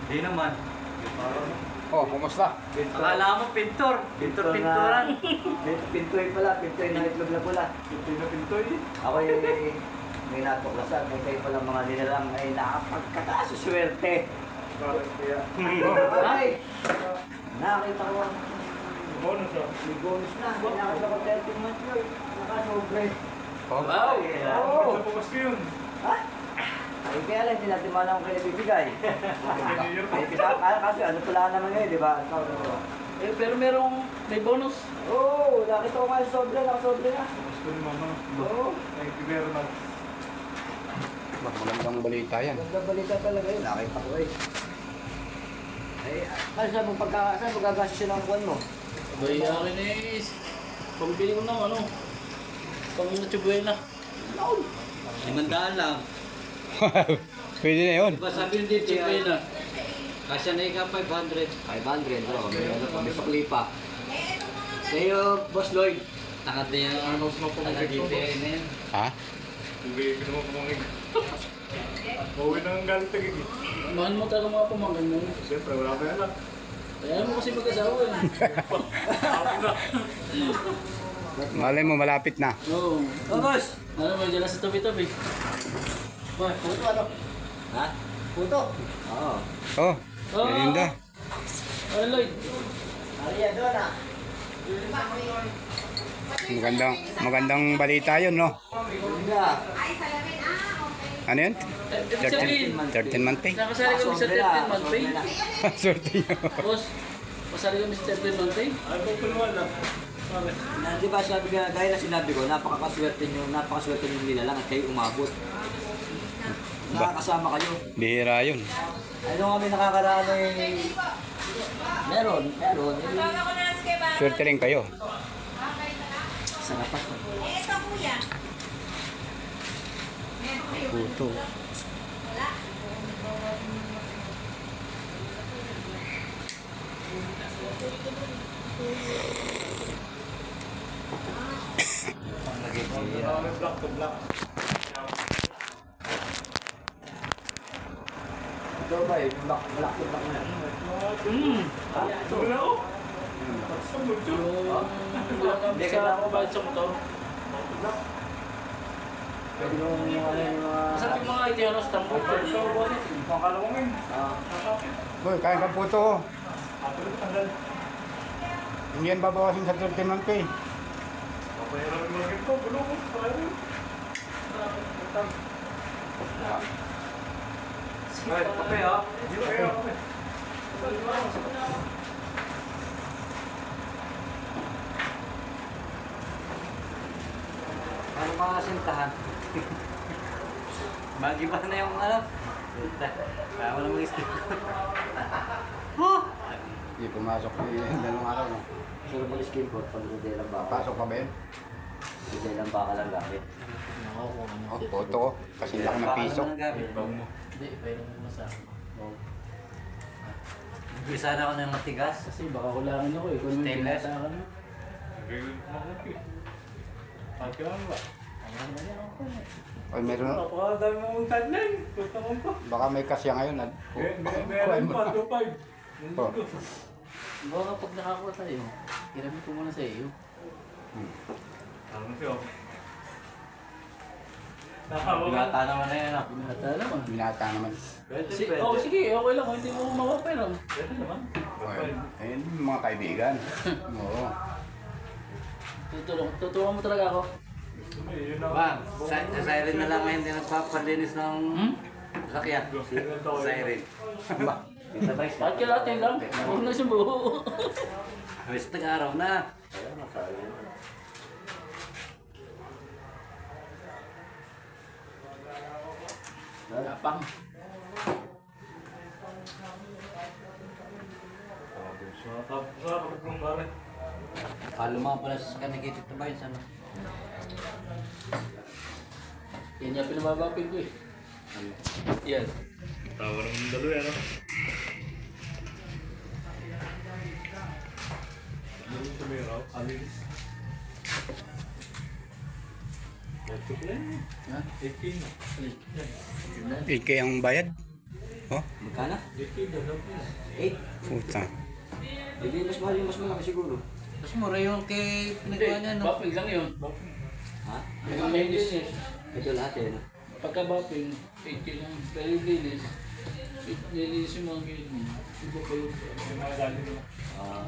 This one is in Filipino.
Hindi naman. Oh, kumusta? Akala mo pintor. Pinturan. Pintoy pala, pintoy na itlog na pula. Pintoy na pintoy. Ako may natuklasan, may kayo palang mga nilalang ay nakapagkakasuswerte. Bakit kaya? Ay! Nakakita ko ang Bonus ah. may bonus na. Nakakita ko 13 months yun. Nakasobre. Oh. Wow! Oo. Sa pumas ko yun. Ha? Ay kaya lang, hindi natin malang kayo bibigay. Kasi ano pala naman ngayon, di ba? Eh, pero may bonus. Oo, nakita ko nga yung sobre, nakasobre na. Pumas ko ni mama. Oo. Thank you very much. Magandang balita yan. Ganda balita talaga yun, nakita ko eh. Ay, saan mo magagastos siya ng buwan mo? Abay, akin eh. Pambili ko ng ano. Pang Nochebuena. 500 lang. Pwede na yun. Diba sabi ng dito Nochebuena. Kasya na ikaw 500. 500, bro. May ano pa, may sukli pa. Sa'yo, Boss Lloyd. Nakati yung ano mo po mag-GPA na yan. Ha? Hindi ko naman pumangig. Uwi na ang galit tagig. Mahal mo talaga mga pamangkin mo. Siyempre, wala pa yan lang. Kaya mo kasi mag-asawa eh. Malay mo, malapit na. Oo. Oh, boss! Ano mo, dyan lang sa tabi-tabi. Boy, puto ano? Ha? Puto? Oo. Oh, Melinda. Ano, Lloyd? Maria, doon ah. Magandang balita yun, no? Linda. Ano yun? Ibig sabihin, 13 month pay. nakasali kami sa 13 month pay. Swerte nyo. Boss, pasali kami sa 13 month pay. Ay, po kulungan lang. Di ba sabi nga, gaya na sinabi ko, napakaswerte nyo nila lang at kayo umabot. Nakakasama kayo. Bihira yun. Ano kami nakakaraan eh. Meron. Swerte rin kayo. Sarap pa. Ito kuya. Puto. Black to black. Ito ba eh, black na. Wala ko. Sa mucho. Wala kami sa bayad sa motor. Pwede mo yung ano yung mga... Masarap yung mga idea no, sa tambok. Pangkalawangin. Boy, kain ka puto. Ako na tanggal. Hindi yan babawasin sa 13 month pay. Papayaran mo lang ito. Gulo ko. Ay, kape ha. Hindi na kaya kape. Ano mga sintahan? Magiba na yung ano. Kaya mo namang isip. Hindi pumasok yung dalawang araw, no? Sarap mo skin coat pag hindi lang baka. Pasok pa ba yun? Hindi lang baka lang gamit. Oh, puto ko. Kasi laki ng piso. Hindi, pwede mo sa akin. Bisa na ako ng matigas. Kasi baka kulangin ako eh. Kung may Stainless? pinatakan mo. Pagkailan ba? Ay, meron. Napakadami mong tanan. Gusto mo pa. Baka may kasya ngayon. Meron pa, 2.5. Oh. Baka pag nakakuha tayo, irami ko muna sa iyo. Ano siya? Bigata naman na yan ah. Binata naman. Binata naman. Sige, okay lang. Hindi mo mawapay lang. Pwede naman. Ayun, mga kaibigan. Oo. Tutulungan mo talaga ako. Bang, sa siren na lang ngayon din nagpapalinis ng sakyan. Siren. Bakit kailangan lang? Huwag na siyang buo. Wis nag-araw na. Yapang. Lumang pala sa kanikitip na ba yun sana? Yan yung pinababapin ko eh. Yan. Tawa naman ng dalo yan ah. Ano yung tumiraw? Alinis. Ha? 18. 8K ang bayad. Oh, Magkano? 8. puta. Hindi, mas mahal yung mas malaki siguro. Mas mura yung kay Hindi, pinagawa niya, no? Baping lang yun. Ha? Ang linis. Ito lahat eh, no? Pagka baping, 8K lang. Pero yung linis, linis yung mga gilid mo. Iba pa yung mga galing mo. Ah.